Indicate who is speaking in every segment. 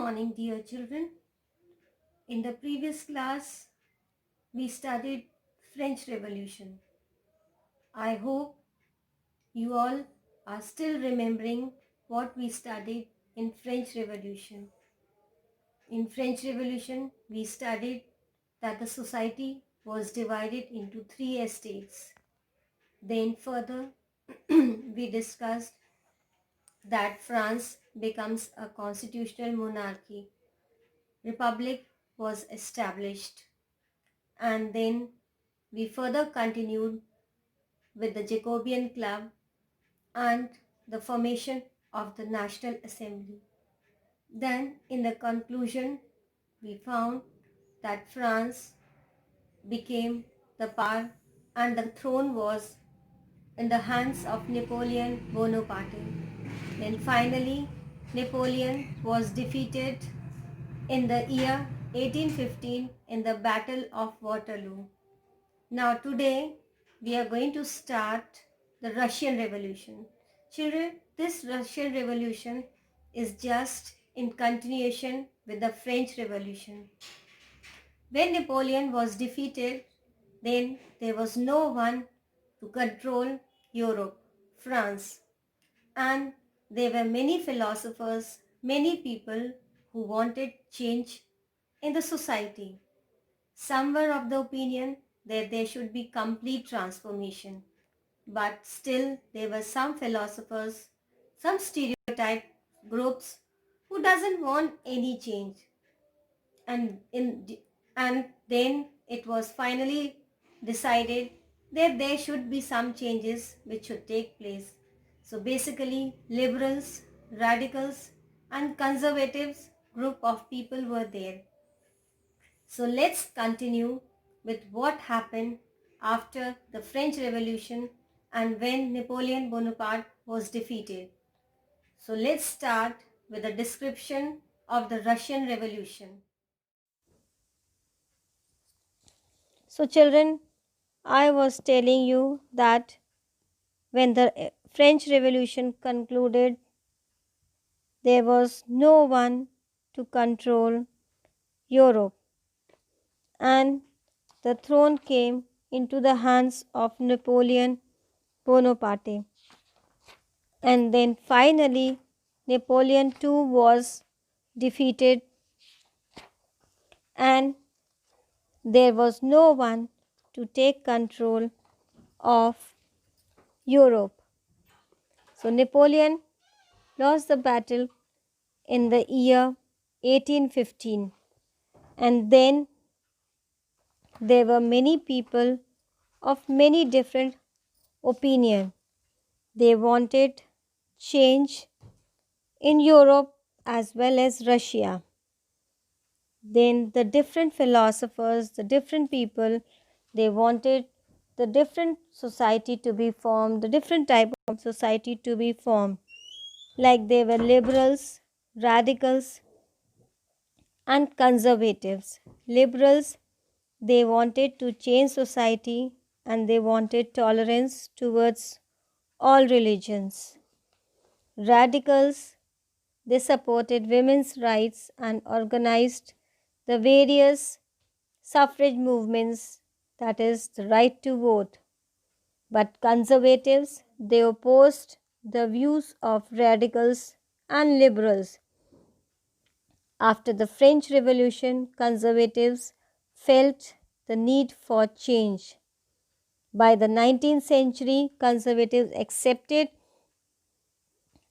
Speaker 1: morning, dear children. In the previous class, we studied French Revolution. I hope you all are still remembering what we studied in French Revolution. In French Revolution, we studied that the society was divided into 3 estates. Then further, we discussed that France becomes a constitutional monarchy. Republic was established. And then we further continued with the Jacobean Club and the formation of the National Assembly. Then in the conclusion, we found that France became the power and the throne was in the hands of Napoleon Bonaparte. Then finally, Napoleon was defeated in the year 1815 in the Battle of Waterloo. Now today we are going to start the Russian Revolution. Children, this Russian Revolution is just in continuation with the French Revolution. When Napoleon was defeated, then there was no one to control Europe, France. And there were many philosophers, many people who wanted change in the society. Some were of the opinion that there should be complete transformation. But still there were some philosophers, some stereotype groups who doesn't want any change. And then it was finally decided that there should be some changes which should take place. So basically liberals, radicals and conservatives group of people were there. So let's continue with what happened after the French Revolution and when Napoleon Bonaparte was defeated. So let's start with a description of the Russian Revolution. So children, I was telling you that when the French Revolution concluded, there was no one to control Europe, and the throne came into the hands of Napoleon Bonaparte. And then finally, Napoleon too was defeated, and there was no one to take control of Europe. So Napoleon lost the battle in the year 1815, and then there were many people of many different opinion. They wanted change in Europe as well as Russia. Then the different philosophers, the different people, they wanted the different society to be formed, the different type of society to be formed. Like they were liberals, radicals and conservatives. Liberals, they wanted to change society and they wanted tolerance towards all religions. Radicals, they supported women's rights and organized the various suffrage movements, that is, the right to vote. But conservatives, they opposed the views of radicals and liberals. After the French Revolution, conservatives felt the need for change. By the 19th century, conservatives accepted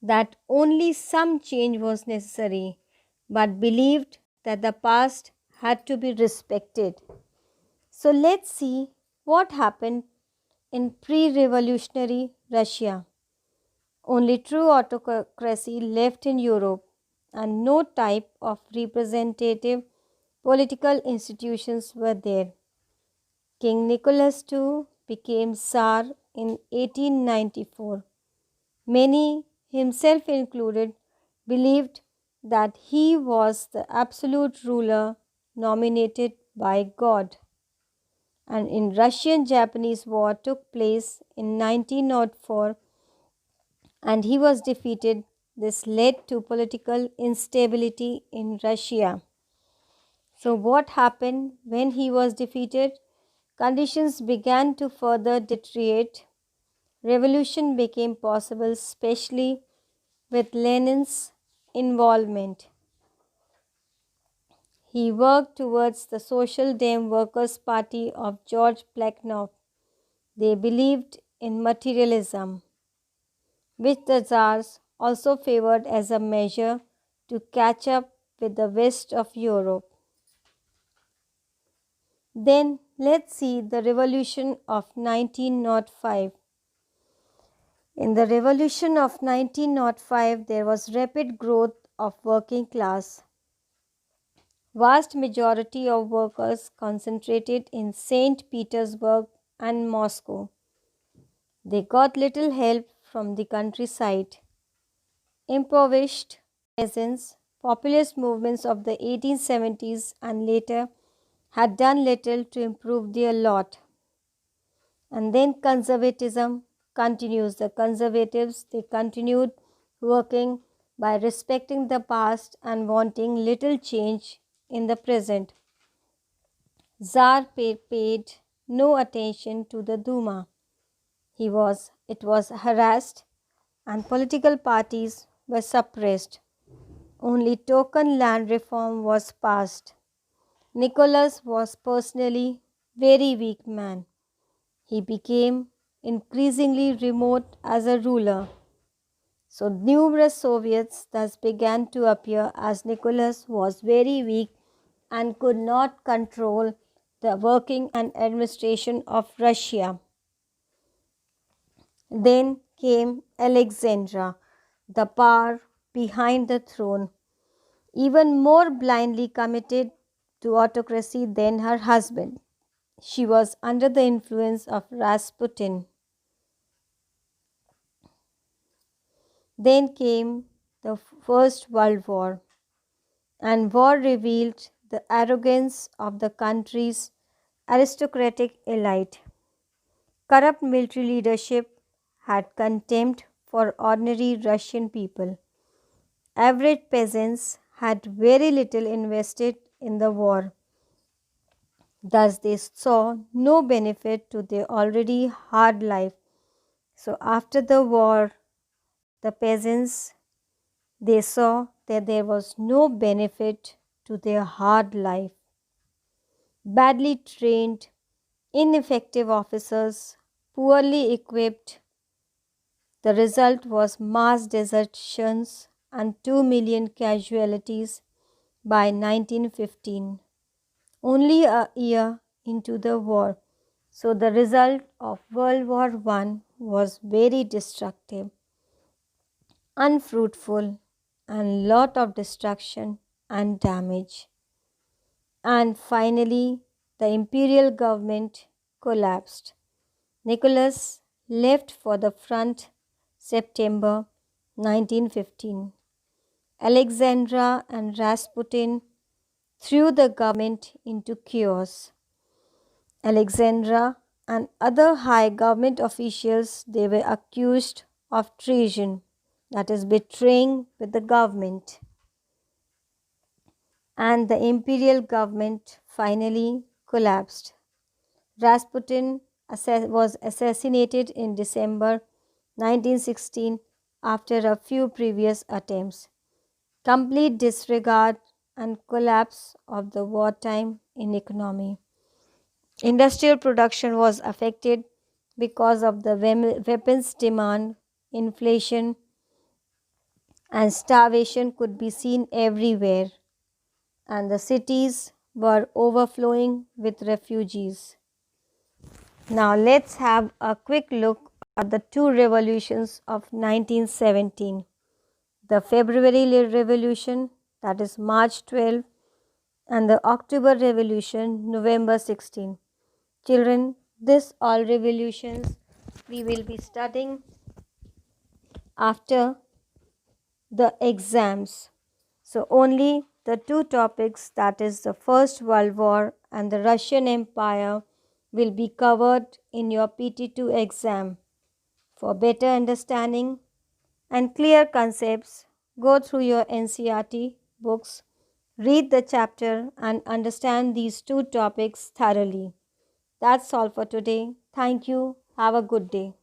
Speaker 1: that only some change was necessary, but believed that the past had to be respected. So let's see what happened in pre-revolutionary Russia. Only true autocracy left in Europe, and no type of representative political institutions were there. King Nicholas II became Tsar in 1894. Many, himself included, believed that he was the absolute ruler nominated by God. And in Russian-Japanese War took place in 1904, and he was defeated this led to political instability in Russia. So, what happened when he was defeated? Conditions began to further deteriorate. Revolution became possible, especially with Lenin's involvement. He worked towards the Social Dem Workers' Party of George Plekhanov. They believed in materialism, which the Tsars also favored as a measure to catch up with the West of Europe. Then let's see the revolution of 1905. In the revolution of 1905, there was rapid growth of working class. Vast majority of workers concentrated in St. Petersburg and Moscow. They got little help from the countryside. Impoverished peasants, populist movements of the 1870s and later had done little to improve their lot. And then conservatism continues. The conservatives, they continued working by respecting the past and wanting little change in the present. Tsar paid no attention to the Duma. It was harassed and political parties were suppressed. Only token land reform was passed. Nicholas was personally very weak man. He became increasingly remote as a ruler. So numerous Soviets thus began to appear as Nicholas was very weak and could not control the working and administration of Russia. Then came Alexandra, the power behind the throne, even more blindly committed to autocracy than her husband. She was under the influence of Rasputin. Then came the First World War, and war revealed the arrogance of the country's aristocratic elite. Corrupt military leadership had contempt for ordinary Russian people. Average peasants had very little invested in the war. Thus, they saw no benefit to their already hard life. So, after the war, the peasants, they saw that there was no benefit to their hard life. Badly trained, ineffective officers, poorly equipped. The result was mass desertions and 2 million casualties by 1915. Only a year into the war. So the result of World War I was very destructive, unfruitful, and lot of destruction and damage. And finally, the imperial government collapsed. Nicholas left for the front September 1915. Alexandra and Rasputin threw the government into chaos. Alexandra and other high government officials, they were accused of treason, that is betraying with the government. And the imperial government finally collapsed. Rasputin was assassinated in December 1916 after a few previous attempts. Complete disregard and collapse of the wartime in economy. Industrial production was affected because of the weapons demand, inflation, and starvation could be seen everywhere, and the cities were overflowing with refugees. Now let's have a quick look at the two revolutions of 1917. The February Revolution, that is March 12, and the October Revolution, November 16. Children, this all revolutions we will be studying after the exams. So only the two topics, that is the First World War and the Russian Empire, will be covered in your PT2 exam. For better understanding and clear concepts, go through your NCERT books, read the chapter, and understand these two topics thoroughly. That's all for today. Thank you. Have a good day.